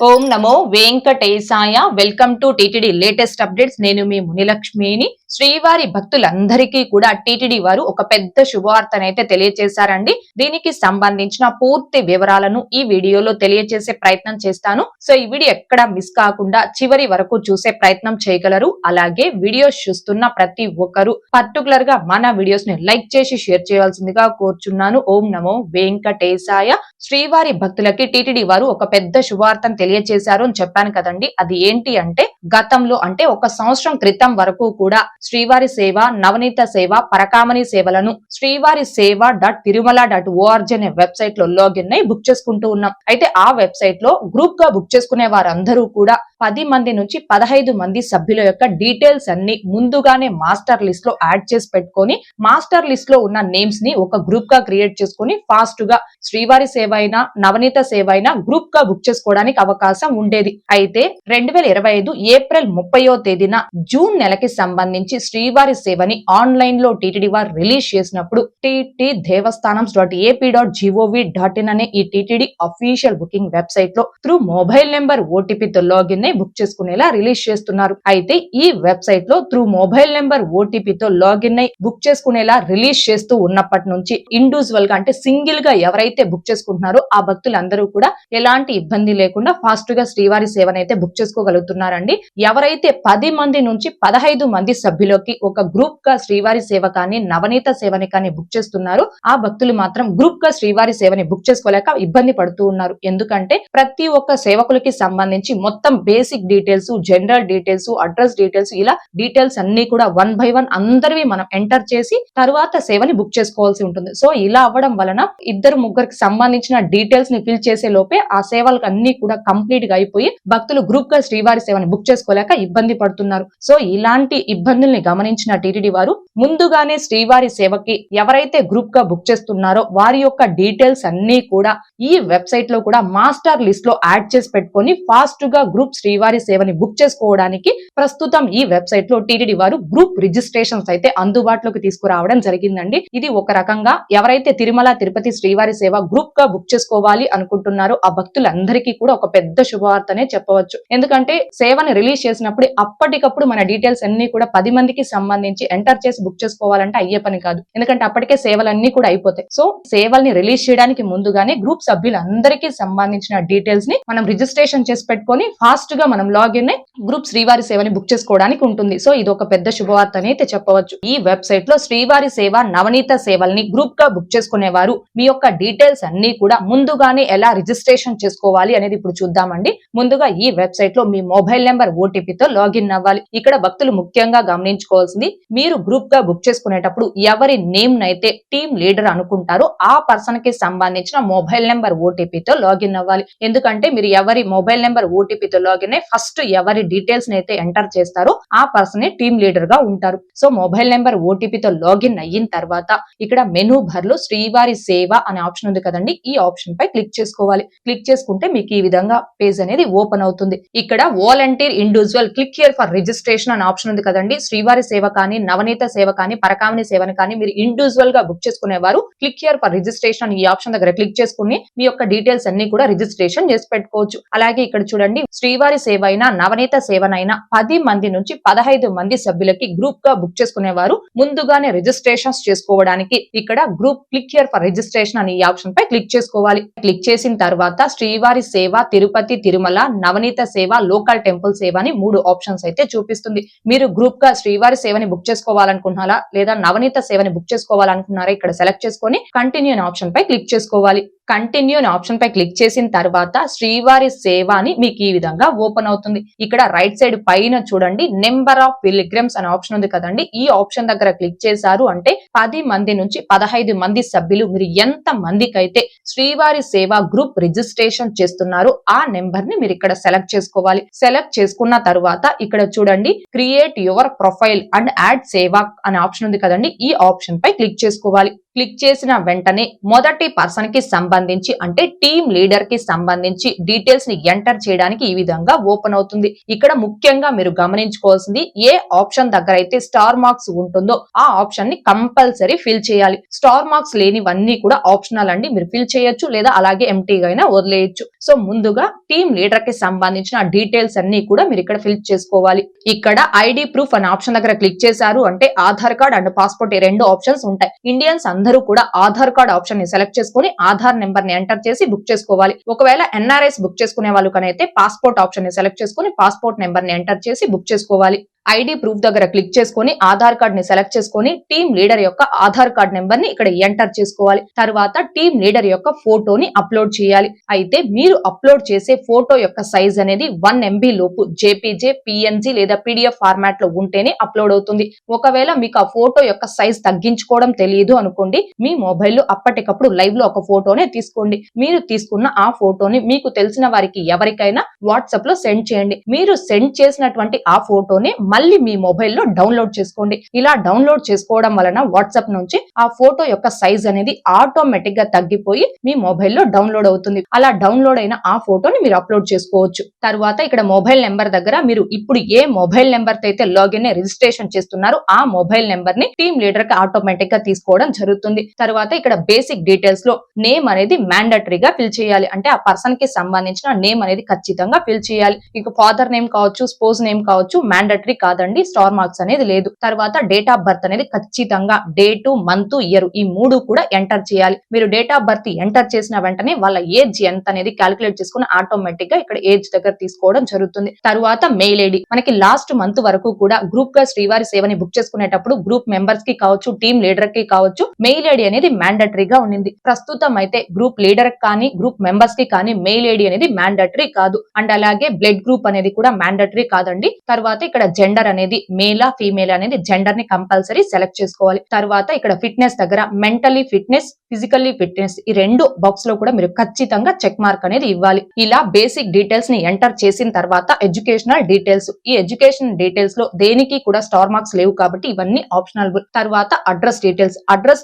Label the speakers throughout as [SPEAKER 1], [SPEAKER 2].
[SPEAKER 1] Om Namo Venkatesaya. Welcome to TTD latest updates. నేను మీ మునిలక్ష్మిని. శ్రీవారి భక్తులందరికీ కూడా టిటిడి వారు ఒక పెద్ద శుభవార్తనైతే తెలియజేశారండి. దీనికి సంబంధించిన పూర్తి వివరాలను ఈ వీడియోలో తెలియజేసే ప్రయత్నం చేస్తాను. సో ఈ వీడియో ఎక్కడ మిస్ కాకుండా చివరి వరకు చూసే ప్రయత్నం చేయగలరు. అలాగే వీడియోస్ చూస్తున్న ప్రతి ఒక్కరు పర్టికులర్ గా మన వీడియోస్ ని లైక్ చేసి షేర్ చేయవలసిందిగా కోరుచున్నాను. ఓం నమో వెంకటేశాయ. శ్రీవారి భక్తులకి టిటిడి వారు ఒక పెద్ద శుభవార్తను తెలియజేశారు అని చెప్పాను కదండి. అది ఏంటి అంటే గతంలో అంటే ఒక సంవత్సరం క్రితం వరకు కూడా శ్రీవారి సేవ, నవనీత సేవ, పరకామణి సేవలను శ్రీవారి సేవ.తిరుమల.org అనే వెబ్సైట్ లో లాగిన్ అయి బుక్ చేసుకుంటూ ఉన్నాం. అయితే ఆ వెబ్సైట్ లో గ్రూప్ గా బుక్ చేసుకునే వారందరూ కూడా 10 మంది నుంచి 15 మంది సభ్యుల యొక్క డీటెయిల్స్ అన్ని ముందుగానే మాస్టర్ లిస్ట్ లో యాడ్ చేసి పెట్టుకొని మాస్టర్ లిస్ట్ లో ఉన్న నేమ్స్ ని ఒక గ్రూప్ గా క్రియేట్ చేసుకుని ఫాస్ట్ గా శ్రీవారి సేవ అయినా నవనీత సేవ అయినా గ్రూప్ గా బుక్ చేసుకోవడానికి అవకాశం ఉండేది. అయితే 2025 ఏప్రిల్ 30వ తేదీన జూన్ నెలకి సంబంధించి శ్రీవారి సేవని ఆన్లైన్ లో టిటిడి వారు రిలీజ్ చేసినప్పుడు ttdevastanam.ap.gov.in అనే ఈ టిటిడి అఫీషియల్ బుకింగ్ వెబ్సైట్ లో త్రూ మొబైల్ నెంబర్ ఓటీపీతో లాగిన్ అయి బుక్ చేసుకునేలా రిలీజ్ చేస్తున్నారు. అయితే ఈ వెబ్సైట్ లో త్రూ మొబైల్ నెంబర్ ఓటీపీతో లాగిన్ అయి బుక్ చేసుకునేలా రిలీజ్ చేస్తూ ఉన్నప్పటి నుంచి ఇండివిజువల్ గా అంటే సింగిల్ గా ఎవరైతే బుక్ చేసుకుంటున్నారో ఆ భక్తులందరూ కూడా ఎలాంటి ఇబ్బంది లేకుండా ఫాస్ట్ గా శ్రీవారి సేవనైతే బుక్ చేసుకోగలుగుతున్నారండి. ఎవరైతే 10 మంది నుంచి 15 మంది సభ్యులకి ఒక గ్రూప్ గా శ్రీవారి సేవ కానీ నవనీత సేవని కానీ బుక్ చేస్తున్నారో ఆ భక్తులు మాత్రం గ్రూప్ గా శ్రీవారి సేవని బుక్ చేసుకోలేక ఇబ్బంది పడుతూ ఉన్నారు. ఎందుకంటే ప్రతి ఒక్క సేవకులకి సంబంధించి మొత్తం basic details, general details, address details ఇలా డీటెయిల్స్ అన్ని కూడా 1 by 1 అందరివి మనం ఎంటర్ చేసి తర్వాత సేవని బుక్ చేసుకోవాల్సి ఉంటుంది. సో ఇలా అవ్వడం వలన ఇద్దరు ముగ్గురికి సంబంధించిన డీటెయిల్స్ ని ఫిల్ చేసే లోపే ఆ సేవలకు అన్ని కూడా కంప్లీట్ గా అయిపోయి భక్తులు గ్రూప్ గా శ్రీవారి సేవని బుక్ చేసుకోలేక ఇబ్బంది పడుతున్నారు. సో ఇలాంటి ఇబ్బందుల్ని గమనించిన టిటిడి వారు ముందుగానే శ్రీవారి సేవకి ఎవరైతే గ్రూప్ గా బుక్ చేస్తున్నారో వారి యొక్క డీటెయిల్స్ అన్ని కూడా ఈ వెబ్సైట్ లో కూడా మాస్టర్ లిస్ట్ లో యాడ్ చేసి పెట్టుకొని ఫాస్ట్ గా గ్రూప్ శ్రీవారి సేవని బుక్ చేసుకోవడానికి ప్రస్తుతం ఈ వెబ్సైట్ లో టిటిడి వారు గ్రూప్ రిజిస్ట్రేషన్స్ అయితే అందుబాటులోకి తీసుకురావడం జరిగిందండి. ఇది ఒక రకంగా ఎవరైతే తిరుమల తిరుపతి శ్రీవారి సేవ గ్రూప్ గా బుక్ చేసుకోవాలి అనుకుంటున్నారో ఆ భక్తులందరికీ కూడా ఒక పెద్ద శుభవార్తనే చెప్పవచ్చు. ఎందుకంటే సేవని రిలీజ్ చేసినప్పుడు అప్పటికప్పుడు మన డీటెయిల్స్ అన్ని కూడా 10 మందికి సంబంధించి ఎంటర్ చేసి బుక్ చేసుకోవాలంటే అయ్యే పని కాదు. ఎందుకంటే అప్పటికే సేవలన్నీ కూడా అయిపోతాయి. సో సేవల్ని రిలీజ్ చేయడానికి ముందుగానే గ్రూప్ సభ్యులందరికీ సంబంధించిన డీటెయిల్స్ ని మనం రిజిస్ట్రేషన్ చేసి పెట్టుకొని ఫాస్ట్ గా మనం లాగిన్ అయి గ్రూప్ శ్రీవారి సేవని బుక్ చేసుకోవడానికి ఉంటుంది. సో ఇది ఒక పెద్ద శుభవార్త అయితే చెప్పవచ్చు. ఈ వెబ్సైట్ లో శ్రీవారి సేవ, నవనీత సేవల్ని గ్రూప్ గా బుక్ చేసుకునేవారు మీ యొక్క డీటెయిల్స్ అన్ని కూడా ముందుగానే ఎలా రిజిస్ట్రేషన్ చేసుకోవాలి అనేది ఇప్పుడు చూద్దామండి. ముందుగా ఈ వెబ్సైట్ లో మీ మొబైల్ నెంబర్ ఓటీపీతో లాగిన్ అవ్వాలి. ఇక్కడ భక్తులు ముఖ్యంగా గమనించుకోవాల్సింది మీరు గ్రూప్ గా బుక్ చేసుకునేటప్పుడు ఎవరి నేమ్ నైతే టీమ్ లీడర్ అనుకుంటారో ఆ పర్సన్ కి సంబంధించిన మొబైల్ నెంబర్ ఓటీపీతో లాగిన్ అవ్వాలి. ఎందుకంటే మీరు ఎవరి మొబైల్ నెంబర్ ఓటీపీతో లాగిన్ అయ్యి ఫస్ట్ ఎవరి డీటెయిల్స్ అయితే ఎంటర్ చేస్తారో ఆ పర్సన్ టీమ్ లీడర్ గా ఉంటారు. సో మొబైల్ నెంబర్ ఓటీపీతో లాగిన్ అయిన తర్వాత ఇక్కడ మెనూ బార్ లో శ్రీవారి సేవ అనే ఆప్షన్ ఉంది కదండి. ఈ ఆప్షన్ పై క్లిక్ చేసుకోవాలి. క్లిక్ చేసుకుంటే మీకు ఈ విధంగా పేజ్ అనేది ఓపెన్ అవుతుంది. ఇక్కడ volunteer individual click here for registration అనే ఆప్షన్ ఉంది కదండి. శ్రీవారి సేవ కానీ నవనీత సేవ కానీ పరకామణి సేవని కానీ మీరు ఇండివిజువల్ గా బుక్ చేసుకునేవారు క్లిక్ హియర్ ఫర్ రిజిస్ట్రేషన్ ఈ ఆప్షన్ దగ్గర క్లిక్ చేసుకుని మీ యొక్క డీటెయిల్స్ అన్ని కూడా రిజిస్ట్రేషన్ చేసి పెట్టుకోవచ్చు. అలాగే ఇక్కడ చూడండి శ్రీవారి సేవ అయినా నవనీత సేవనైనా 10 మంది నుంచి 15 మంది సభ్యులకి గ్రూప్ గా బుక్ చేసుకునేవారు ముందుగానే రిజిస్ట్రేషన్స్ చేసుకోవడానికి ఇక్కడ group click here for registration అనే ఈ ఆప్షన్ పై క్లిక్ చేసుకోవాలి. క్లిక్ చేసిన తర్వాత శ్రీవారి సేవ, తిరుపతి, తిరుమల, నవనీత సేవ, లోకల్ టెంపుల్ సేవ అని 3 ఆప్షన్స్ అయితే చూపిస్తుంది. మీరు గ్రూప్ గా శ్రీవారి సేవని బుక్ చేసుకోవాలనుకుంటున్నారా లేదా నవనీత సేవని బుక్ చేసుకోవాలనుకుంటున్నారా ఇక్కడ సెలెక్ట్ చేసుకొని కంటిన్యూ అనే ఆప్షన్ పై క్లిక్ చేసుకోవాలి. కంటిన్యూ అనే ఆప్షన్ పై క్లిక్ చేసిన తర్వాత శ్రీవారి సేవ అని మీకు ఈ విధంగా ఓపెన్ అవుతుంది. ఇక్కడ రైట్ సైడ్ పైన చూడండి నెంబర్ ఆఫ్ పిల్గ్రిమ్స్ అనే ఆప్షన్ ఉంది కదండి. ఈ ఆప్షన్ దగ్గర క్లిక్ చేశారు అంటే 10 మంది నుంచి 15 మంది సభ్యులు మీరు ఎంత మందికి అయితే శ్రీవారి సేవ గ్రూప్ రిజిస్ట్రేషన్ చేస్తున్నారో ఆ నెంబర్ ని మీరు ఇక్కడ సెలెక్ట్ చేసుకోవాలి. సెలెక్ట్ చేసుకున్న తర్వాత ఇక్కడ చూడండి create your profile and add సేవ అనే ఆప్షన్ ఉంది కదండి. ఈ ఆప్షన్ పై క్లిక్ చేసుకోవాలి. క్లిక్ చేసిన వెంటనే మొదటి పర్సన్ కి సంబంధించి అంటే టీమ్ లీడర్ కి సంబంధించి డీటెయిల్స్ ని ఎంటర్ చేయడానికి ఈ విధంగా ఓపెన్ అవుతుంది. ఇక్కడ ముఖ్యంగా మీరు గమనించుకోవాల్సింది ఏ ఆప్షన్ దగ్గర అయితే స్టార్ మార్క్స్ ఉంటుందో ఆ ఆప్షన్ ని కంపల్సరీ ఫిల్ చేయాలి. స్టార్ మార్క్స్ లేనివన్నీ కూడా ఆప్షనల్ అండి, మీరు ఫిల్ చేయొచ్చు లేదా అలాగే ఎంటీగా అయినా వదిలేయచ్చు. సో ముందుగా టీమ్ లీడర్ కి సంబంధించిన డీటెయిల్స్ అన్ని కూడా మీరు ఇక్కడ ఫిల్ చేసుకోవాలి. ఇక్కడ ఐడి ప్రూఫ్ అనే ఆప్షన్ దగ్గర క్లిక్ చేశారు అంటే ఆధార్ కార్డ్ అండ్ పాస్పోర్ట్ ఈ రెండు ఆప్షన్స్ ఉంటాయి. ఇండియన్స్ అందరూ కూడా ఆధార్ కార్డ్ ఆప్షన్ ని సెలెక్ట్ చేసుకుని ఆధార్ నెంబర్ ని ఎంటర్ చేసి బుక్ చేసుకోవాలి. ఒకవేళ ఎన్ఆర్ఐస్ బుక్ చేసుకునే వాళ్ళు కనైతే పాస్పోర్ట్ ఆప్షన్ ని సెలెక్ట్ చేసుకుని పాస్పోర్ట్ నెంబర్ ని ఎంటర్ చేసి బుక్ చేసుకోవాలి. ఐడి ప్రూఫ్ దగ్గర క్లిక్ చేసుకుని ఆధార్ కార్డ్ ని సెలెక్ట్ చేసుకుని టీమ్ లీడర్ యొక్క ఆధార్ కార్డ్ నెంబర్ ని ఇక్కడ ఎంటర్ చేసుకోవాలి. తర్వాత టీమ్ లీడర్ యొక్క ఫోటోని అప్లోడ్ చేయాలి. అయితే మీరు అప్లోడ్ చేసే ఫోటో యొక్క సైజ్ అనేది 1 MB లోపు జేపీజే, పిఎన్జీ లేదా పీడిఎఫ్ ఫార్మాట్ లో ఉంటేనే అప్లోడ్ అవుతుంది. ఒకవేళ మీకు ఆ ఫోటో యొక్క సైజ్ తగ్గించుకోవడం తెలియదు అనుకోండి, మీ మొబైల్లో అప్పటికప్పుడు లైవ్ లో ఒక ఫోటోనే తీసుకోండి. మీరు తీసుకున్న ఆ ఫోటోని మీకు తెలిసిన వారికి ఎవరికైనా వాట్సాప్ లో సెండ్ చేయండి. మీరు సెండ్ చేసినటువంటి ఆ ఫోటోని మళ్ళీ మీ మొబైల్లో డౌన్లోడ్ చేసుకోండి. ఇలా డౌన్లోడ్ చేసుకోవడం వలన వాట్సాప్ నుంచి ఆ ఫోటో యొక్క సైజ్ అనేది ఆటోమేటిక్ గా తగ్గిపోయి మీ మొబైల్లో డౌన్లోడ్ అవుతుంది. అలా డౌన్లోడ్ అయిన ఆ ఫోటోని మీరు అప్లోడ్ చేసుకోవచ్చు. తర్వాత ఇక్కడ మొబైల్ నెంబర్ దగ్గర మీరు ఇప్పుడు ఏ మొబైల్ నెంబర్ తో అయితే లాగిన్ రిజిస్ట్రేషన్ చేస్తున్నారో ఆ మొబైల్ నెంబర్ ని టీమ్ లీడర్ కి ఆటోమేటిక్ గా తీసుకోవడం జరుగుతుంది. తర్వాత ఇక్కడ బేసిక్ డీటెయిల్స్ లో నేమ్ అనేది మ్యాండటరీగా ఫిల్ చేయాలి. అంటే ఆ పర్సన్ కి సంబంధించిన నేమ్ అనేది ఖచ్చితంగా ఫిల్ చేయాలి. ఇక ఫాదర్ నేమ్ కావచ్చు, స్పోజ్ నేమ్ కావచ్చు, మ్యాండటరీ కాదండి, స్టార్ మార్క్స్ అనేది లేదు. తర్వాత డేట్ ఆఫ్ బర్త్ అనేది ఖచ్చితంగా డేటు, మంత్, ఇయర్ ఈ మూడు కూడా ఎంటర్ చేయాలి. మీరు డేట్ ఆఫ్ బర్త్ ఎంటర్ చేసిన వెంటనే వాళ్ళ ఏజ్ ఎంత అనేది క్యాలిక్యులేట్ చేసుకుని ఆటోమేటిక్ గా ఇక్కడ ఏజ్ దగ్గర తీసుకోవడం జరుగుతుంది. తర్వాత మెయిల్ ఐడి, మనకి లాస్ట్ మంత్ వరకు కూడా గ్రూప్ గా శ్రీవారి సేవని బుక్ చేసుకునేటప్పుడు గ్రూప్ మెంబర్స్ కి కావచ్చు, టీమ్ లీడర్ కి కావచ్చు మెయిల్ ఐడి అనేది మ్యాండటరీగా ఉండింది. ప్రస్తుతం అయితే గ్రూప్ లీడర్ కానీ గ్రూప్ మెంబర్స్ కి కానీ మెయిల్ ఐడి అనేది మ్యాండటరీ కాదు. అండ్ అలాగే బ్లడ్ గ్రూప్ అనేది కూడా మ్యాండటరీ కాదండి. తర్వాత ఇక్కడ జెండర్ అనేది మేలా ఫీమేల్ అనేది జెండర్ ని కంపల్సరీ సెలెక్ట్ చేసుకోవాలి. తర్వాత ఇక్కడ ఫిట్నెస్ దగ్గర మెంటలీ ఫిట్నెస్, ఫిజికల్లీ ఫిట్నెస్ ఈ రెండు బాక్స్ లో కూడా మీరు ఖచ్చితంగా చెక్ మార్క్ అనేది ఇవ్వాలి. ఇలా బేసిక్ డీటెయిల్స్ ని ఎంటర్ చేసిన తర్వాత ఎడ్యుకేషనల్ డీటెయిల్స్, ఈ ఎడ్యుకేషన్ డీటెయిల్స్ లో దేనికి కూడా స్టార్ మార్క్స్ లేవు కాబట్టి ఇవన్నీ ఆప్షనల్. తర్వాత అడ్రస్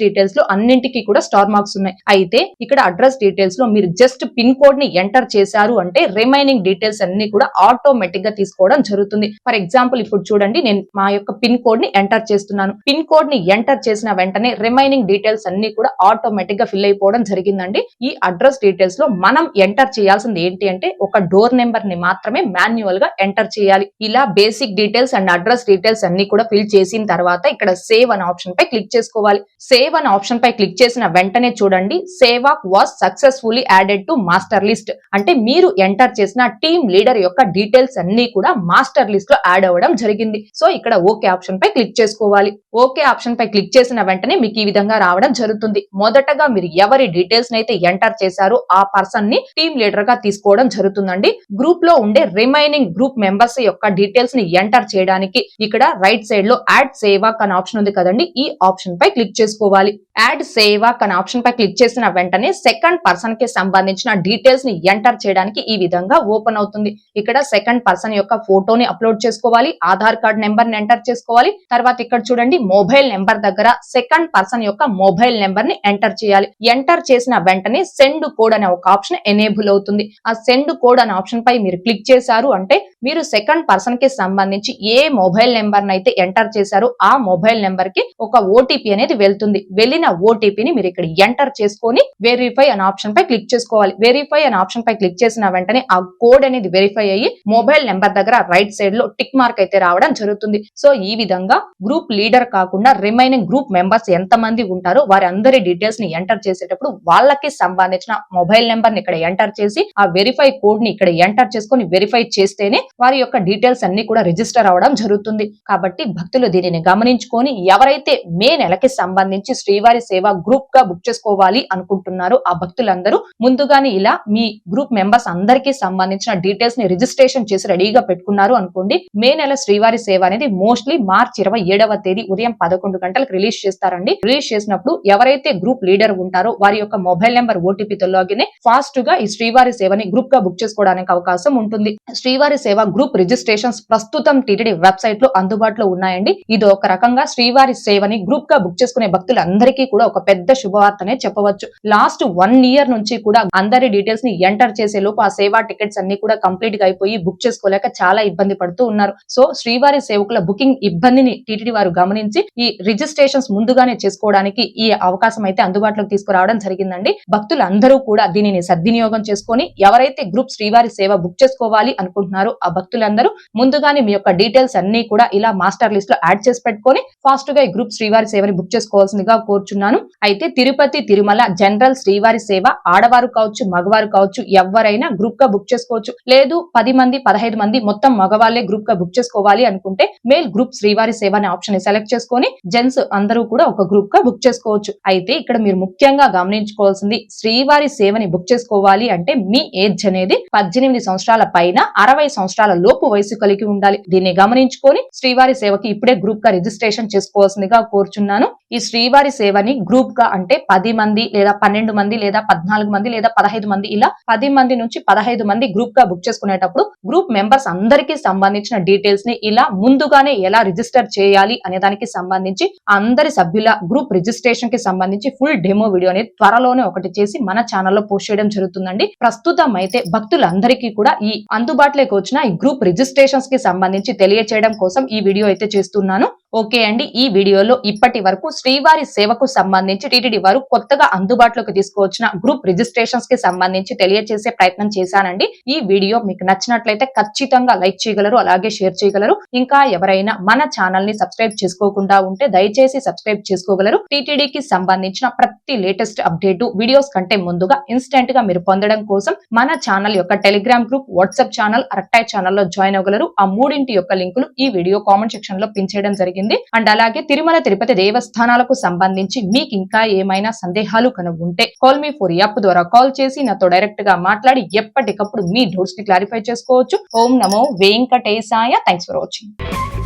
[SPEAKER 1] డీటెయిల్స్ లో అన్నింటికి కూడా స్టార్ మార్క్స్ ఉన్నాయి. అయితే ఇక్కడ అడ్రస్ డీటెయిల్స్ లో మీరు జస్ట్ పిన్ కోడ్ ని ఎంటర్ చేశారు అంటే రిమైనింగ్ డీటెయిల్స్ అన్ని కూడా ఆటోమేటిక్ గా తీసుకోవడం జరుగుతుంది. ఫర్ ఎగ్జాంపుల్ ఇప్పుడు చూడండి, నేను మా యొక్క పిన్ కోడ్ ని ఎంటర్ చేస్తున్నాను. పిన్ కోడ్ ని ఎంటర్ చేసిన వెంటనే రిమైనింగ్ డీటెయిల్స్ అన్ని కూడా ఆటోమేటిక్ గా ఫిల్ అయిపోవడం జరిగిందండి. ఈ అడ్రస్ డీటెయిల్స్ లో మనం ఎంటర్ చేయాల్సింది ఏంటి అంటే ఒక డోర్ నెంబర్ ని మాత్రమే మాన్యువల్ గా ఎంటర్ చేయాలి. ఇలా basic details and address details అన్ని కూడా ఫిల్ చేసిన తర్వాత ఇక్కడ సేవ్ అనే ఆప్షన్ పై క్లిక్ చేసుకోవాలి. సేవ్ అనే ఆప్షన్ పై క్లిక్ చేసిన వెంటనే చూడండి, Sevak was successfully added to master list, అంటే మీరు ఎంటర్ చేసిన టీమ్ లీడర్ యొక్క డీటెయిల్స్ అన్ని కూడా మాస్టర్ లిస్ట్ లో యాడ్ అవ్వడం జరిగింది. సో ఇక్కడ ఓకే ఆప్షన్ పై క్లిక్ చేసుకోవాలి. ఓకే ఆప్షన్ పై క్లిక్ చేసిన వెంటనే మీకు ఈ విధంగా రావడం జరుగుతుంది. మొదటగా మీరు ఎవరి డీటెయిల్స్ అయితే ఎంటర్ చేశారో ఆ పర్సన్ ని టీమ్ లీడర్ గా తీసుకోవడం జరుగుతుందండి. గ్రూప్ లో ఉండే రిమైనింగ్ గ్రూప్ మెంబర్స్ యొక్క డీటెయిల్స్ ని ఎంటర్ చేయడానికి ఇక్కడ రైట్ సైడ్ లో యాడ్ సేవాక్ అనే ఆప్షన్ ఉంది కదండి, ఈ ఆప్షన్ పై క్లిక్ చేసుకోవాలి. యాడ్ సేవాక్ అనే ఆప్షన్ పై క్లిక్ చేసిన వెంటనే సెకండ్ పర్సన్ కి సంబంధించిన డీటెయిల్స్ ని ఎంటర్ చేయడానికి ఈ విధంగా ఓపెన్ అవుతుంది. ఇక్కడ సెకండ్ పర్సన్ యొక్క ఫోటోని అప్లోడ్ చేసుకోవాలి, ఆధార్ కార్డ్ నెంబర్ ని ఎంటర్ చేసుకోవాలి. తర్వాత ఇక్కడ చూడండి, మొబైల్ నెంబర్ దగ్గర సెకండ్ పర్సన్ యొక్క మొబైల్ నెంబర్ ని ఎంటర్ చేయాలి. ఎంటర్ చేసిన వెంటనే సెండ్ కోడ్ అనే ఒక ఆప్షన్ ఎనేబుల్ అవుతుంది. ఆ సెండ్ కోడ్ అనే ఆప్షన్ పై మీరు క్లిక్ చేశారు అంటే మీరు సెకండ్ పర్సన్ కి సంబంధించి ఏ మొబైల్ నెంబర్ అయితే ఎంటర్ చేశారో ఆ మొబైల్ నెంబర్ కి ఒక ఓటీపీ అనేది వెళ్తుంది. వెళ్ళిన ఓటీపీని మీరు ఇక్కడ ఎంటర్ చేసుకొని వెరిఫై అనే ఆప్షన్ పై క్లిక్ చేసుకోవాలి. వెరిఫై అనే ఆప్షన్ పై క్లిక్ చేసిన వెంటనే ఆ కోడ్ అనేది వెరిఫై అయ్యి మొబైల్ నెంబర్ దగ్గర రైట్ సైడ్ లో టిక్ మార్క్ అయితే రావడం జరుగుతుంది. సో ఈ విధంగా గ్రూప్ లీడర్ కాకుండా రిమైనింగ్ గ్రూప్ మెంబర్స్ ఎంత మంది ఉంటారో వారి అందరి డీటెయిల్స్ ని ఎంటర్ చేసేటప్పుడు వాళ్ళకి సంబంధించిన మొబైల్ నెంబర్ ని ఇక్కడ ఎంటర్ చేసి ఆ వెరిఫై కోడ్ ని ఇక్కడ ఎంటర్ చేసుకొని వెరిఫై చేస్తేనే వారి యొక్క డీటెయిల్స్ అన్ని కూడా రిజిస్టర్ అవడం జరుగుతుంది. కాబట్టి భక్తులు దీనిని గమనించుకొని ఎవరైతే మే నెలకి సంబంధించి శ్రీవారి సేవ గ్రూప్ గా బుక్ చేసుకోవాలి అనుకుంటున్నారో ఆ భక్తులందరూ ముందుగానే ఇలా మీ గ్రూప్ మెంబర్స్ అందరికీ సంబంధించిన డీటెయిల్స్ ని రిజిస్ట్రేషన్ చేసి రెడీగా పెట్టుకున్నారు అనుకోండి, మే నెల శ్రీవారి సేవ అనేది మోస్ట్లీ మార్చి 27వ తేదీ ఉదయం 11 గంటలకు రిలీజ్ చేస్తారండి. రిలీజ్ చేసినప్పుడు ఎవరైతే గ్రూప్ లీడర్ ఉంటారో వారి యొక్క మొబైల్ నెంబర్ ఓటీపీతో లాగిన్ ఫాస్ట్ గా ఈ శ్రీవారి సేవని గ్రూప్ గా బుక్ చేసుకోవడానికి అవకాశం ఉంటుంది. శ్రీవారి సేవ సేవ గ్రూప్ రిజిస్ట్రేషన్స్ ప్రస్తుతం టీటీడీ వెబ్సైట్ లో అందుబాటులో ఉన్నాయండి. ఇది ఒక రకంగా శ్రీవారి సేవని గ్రూప్ గా బుక్ చేసుకునే భక్తులందరికీ కూడా ఒక పెద్ద శుభవార్తనే చెప్పవచ్చు. లాస్ట్ 1 year నుంచి కూడా అందరి డీటెయిల్స్ ని ఎంటర్ చేసే లోపు ఆ సేవా టికెట్స్ అన్ని కూడా కంప్లీట్ గా అయిపోయి బుక్ చేసుకోలేక చాలా ఇబ్బంది పడుతూ ఉన్నారు. సో శ్రీవారి సేవకుల బుకింగ్ ఇబ్బందిని టీటీడీ వారు గమనించి ఈ రిజిస్ట్రేషన్స్ ముందుగానే చేసుకోవడానికి ఈ అవకాశం అయితే అందుబాటులోకి తీసుకురావడం జరిగిందండి. భక్తులందరూ కూడా దీనిని సద్వినియోగం చేసుకొని ఎవరైతే గ్రూప్ శ్రీవారి సేవ బుక్ చేసుకోవాలి అనుకుంటున్నారో ఆ భక్తులందరూ ముందుగానే మీ యొక్క డీటెయిల్స్ అన్ని కూడా ఇలా మాస్టర్ లిస్ట్ లో యాడ్ చేసి పెట్టుకొని ఫాస్ట్ గా ఈ గ్రూప్ శ్రీవారి సేవని బుక్ చేసుకోవాల్సిందిగా కోరుచున్నాను. అయితే తిరుపతి తిరుమల జనరల్ శ్రీవారి సేవ ఆడవారు కావచ్చు మగవారు కావచ్చు ఎవరైనా గ్రూప్ గా బుక్ చేసుకోవచ్చు. లేదు 10 మంది 15 మంది మొత్తం మగవాళ్ళే గ్రూప్ గా బుక్ చేసుకోవాలి అనుకుంటే మేల్ గ్రూప్ శ్రీవారి సేవ అనే ఆప్షన్ ని సెలెక్ట్ చేసుకొని జెంట్స్ అందరూ కూడా ఒక గ్రూప్ గా బుక్ చేసుకోవచ్చు. అయితే ఇక్కడ మీరు ముఖ్యంగా గమనించుకోవాల్సింది శ్రీవారి సేవని బుక్ చేసుకోవాలి అంటే మీ ఏజ్ అనేది 18 సంవత్సరాల పైన 60 సంవత్సరాల లోపు వయసు కలిగి ఉండాలి. దీన్ని గమనించుకొని శ్రీవారి సేవకి ఇప్పుడే గ్రూప్ గా రిజిస్ట్రేషన్ చేసుకోవాల్సిందిగా కోరుచున్నాను. ఈ శ్రీవారి సేవని గ్రూప్ గా అంటే 10 మంది లేదా 12 మంది లేదా 14 మంది లేదా 15 మంది ఇలా 10 మంది నుంచి 15 మంది గ్రూప్ గా బుక్ చేసుకునేటప్పుడు గ్రూప్ మెంబర్స్ అందరికీ సంబంధించిన డీటెయిల్స్ ని ఇలా ముందుగానే ఎలా రిజిస్టర్ చేయాలి అనే దానికి సంబంధించి అందరి సభ్యుల గ్రూప్ రిజిస్ట్రేషన్ కి సంబంధించి ఫుల్ డెమో వీడియో అనేది త్వరలోనే ఒకటి చేసి మన ఛానల్లో పోస్ట్ చేయడం జరుగుతుందండి. ప్రస్తుతం అయితే భక్తులందరికీ కూడా ఈ అందుబాటులోకి వచ్చిన ఈ గ్రూప్ రిజిస్ట్రేషన్స్ కి సంబంధించి తెలియచేయడం కోసం ఈ వీడియో అయితే చేస్తున్నాను. ఓకే అండి, ఈ వీడియోలో ఇప్పటి వరకు శ్రీవారి సేవకు సంబంధించి టీటీడీ వారు కొత్తగా అందుబాటులోకి తీసుకువచ్చిన గ్రూప్ రిజిస్ట్రేషన్స్ కి సంబంధించి తెలియజేసే ప్రయత్నం చేశానండి. ఈ వీడియో మీకు నచ్చినట్లయితే ఖచ్చితంగా లైక్ చేయగలరు, అలాగే షేర్ చేయగలరు. ఇంకా ఎవరైనా మన ఛానల్ ని సబ్స్క్రైబ్ చేసుకోకుండా ఉంటే దయచేసి సబ్స్క్రైబ్ చేసుకోగలరు. టీటీడీకి సంబంధించిన ప్రతి లేటెస్ట్ అప్డేట్ వీడియోస్ కంటే ముందుగా ఇన్స్టెంట్ గా మీరు పొందడం కోసం మన ఛానల్ యొక్క టెలిగ్రామ్ గ్రూప్, వాట్సాప్ ఛానల్, అరక్టాయ్ ఛానల్లో జాయిన్ అవ్వగలరు. ఆ మూడింటి యొక్క లింకులు ఈ వీడియో కామెంట్ సెక్షన్ లో పిన్ చేయడం జరిగింది. అండ్ అలాగే తిరుమల తిరుపతి దేవస్థానాలకు సంబంధించి మీకు ఇంకా ఏమైనా సందేహాలు ఉంటే కాల్ మీ ఫర్ యాప్ ద్వారా కాల్ చేసి నాతో డైరెక్ట్ గా మాట్లాడి ఎప్పటికప్పుడు మీ డౌట్స్ ని క్లారిఫై చేసుకోవచ్చు. ఓం నమో వెంకటేశాయ. Thanks for watching.